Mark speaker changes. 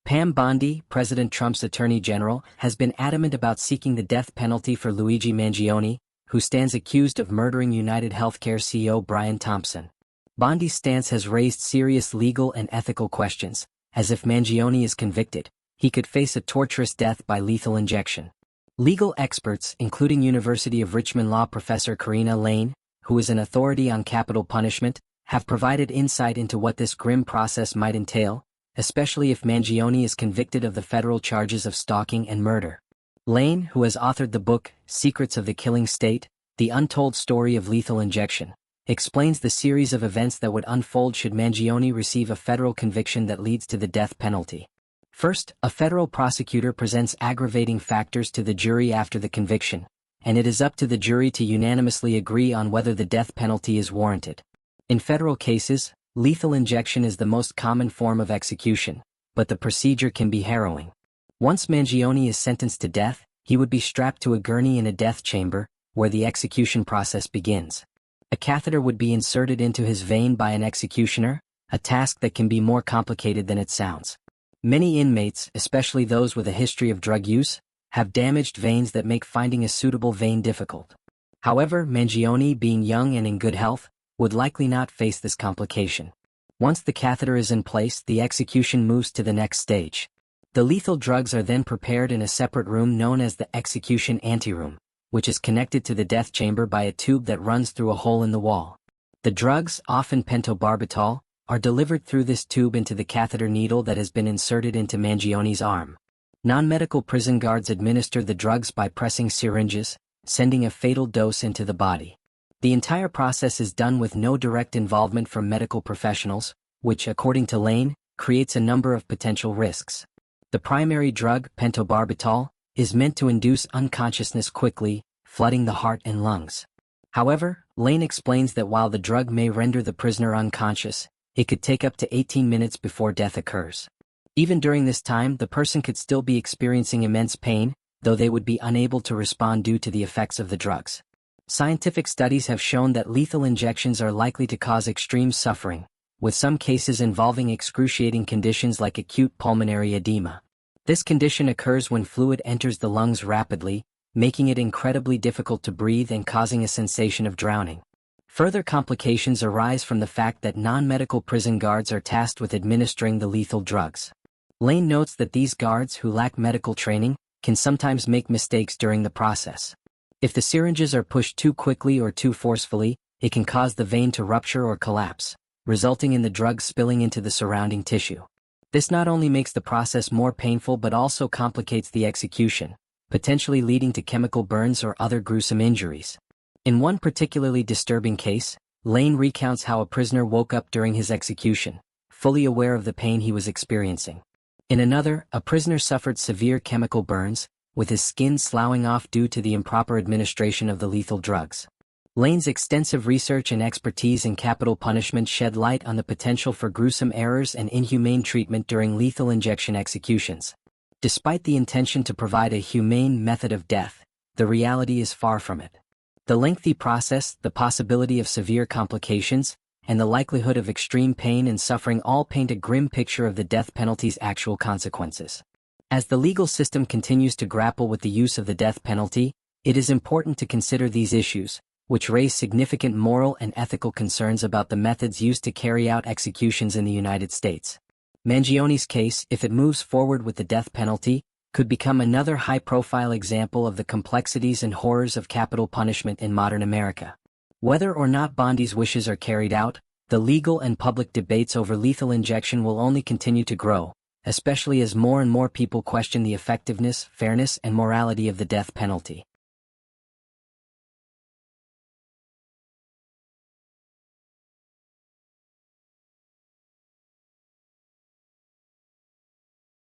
Speaker 1: Pam Bondi, President Trump's Attorney General, has been adamant about seeking the death penalty for Luigi Mangione, who stands accused of murdering United Healthcare CEO Brian Thompson. Bondi's stance has raised serious legal and ethical questions, as if Mangione is convicted, he could face a torturous death by lethal injection. Legal experts, including University of Richmond law professor Karina Lane, who is an authority on capital punishment, have provided insight into what this grim process might entail, especially if Mangione is convicted of the federal charges of stalking and murder. Lane, who has authored the book, Secrets of the Killing State, The Untold Story of Lethal Injection, explains the series of events that would unfold should Mangione receive a federal conviction that leads to the death penalty. First, a federal prosecutor presents aggravating factors to the jury after the conviction, and it is up to the jury to unanimously agree on whether the death penalty is warranted. In federal cases, lethal injection is the most common form of execution, but the procedure can be harrowing. Once Mangione is sentenced to death, he would be strapped to a gurney in a death chamber, where the execution process begins. A catheter would be inserted into his vein by an executioner, a task that can be more complicated than it sounds. Many inmates, especially those with a history of drug use, have damaged veins that make finding a suitable vein difficult. However, Mangione, being young and in good health, would likely not face this complication. Once the catheter is in place, the execution moves to the next stage. The lethal drugs are then prepared in a separate room known as the execution anteroom, which is connected to the death chamber by a tube that runs through a hole in the wall. The drugs, often pentobarbital, are delivered through this tube into the catheter needle that has been inserted into Mangione's arm. Non-medical prison guards administer the drugs by pressing syringes, sending a fatal dose into the body. The entire process is done with no direct involvement from medical professionals, which, according to Lane, creates a number of potential risks. The primary drug, pentobarbital, is meant to induce unconsciousness quickly, flooding the heart and lungs. However, Lane explains that while the drug may render the prisoner unconscious, it could take up to 18 minutes before death occurs. Even during this time, the person could still be experiencing immense pain, though they would be unable to respond due to the effects of the drugs. Scientific studies have shown that lethal injections are likely to cause extreme suffering, with some cases involving excruciating conditions like acute pulmonary edema. This condition occurs when fluid enters the lungs rapidly, making it incredibly difficult to breathe and causing a sensation of drowning. Further complications arise from the fact that non-medical prison guards are tasked with administering the lethal drugs. Lane notes that these guards, who lack medical training, can sometimes make mistakes during the process. If the syringes are pushed too quickly or too forcefully, it can cause the vein to rupture or collapse, resulting in the drugs spilling into the surrounding tissue. This not only makes the process more painful but also complicates the execution, potentially leading to chemical burns or other gruesome injuries. In one particularly disturbing case, Lane recounts how a prisoner woke up during his execution, fully aware of the pain he was experiencing. In another, a prisoner suffered severe chemical burns, with his skin sloughing off due to the improper administration of the lethal drugs. Lane's extensive research and expertise in capital punishment shed light on the potential for gruesome errors and inhumane treatment during lethal injection executions. Despite the intention to provide a humane method of death, the reality is far from it. The lengthy process, the possibility of severe complications, and the likelihood of extreme pain and suffering all paint a grim picture of the death penalty's actual consequences. As the legal system continues to grapple with the use of the death penalty, it is important to consider these issues, which raise significant moral and ethical concerns about the methods used to carry out executions in the United States. Mangione's case, if it moves forward with the death penalty, could become another high-profile example of the complexities and horrors of capital punishment in modern America. Whether or not Bondi's wishes are carried out, the legal and public debates over lethal injection will only continue to grow, especially as more and more people question the effectiveness, fairness, and morality of the death penalty.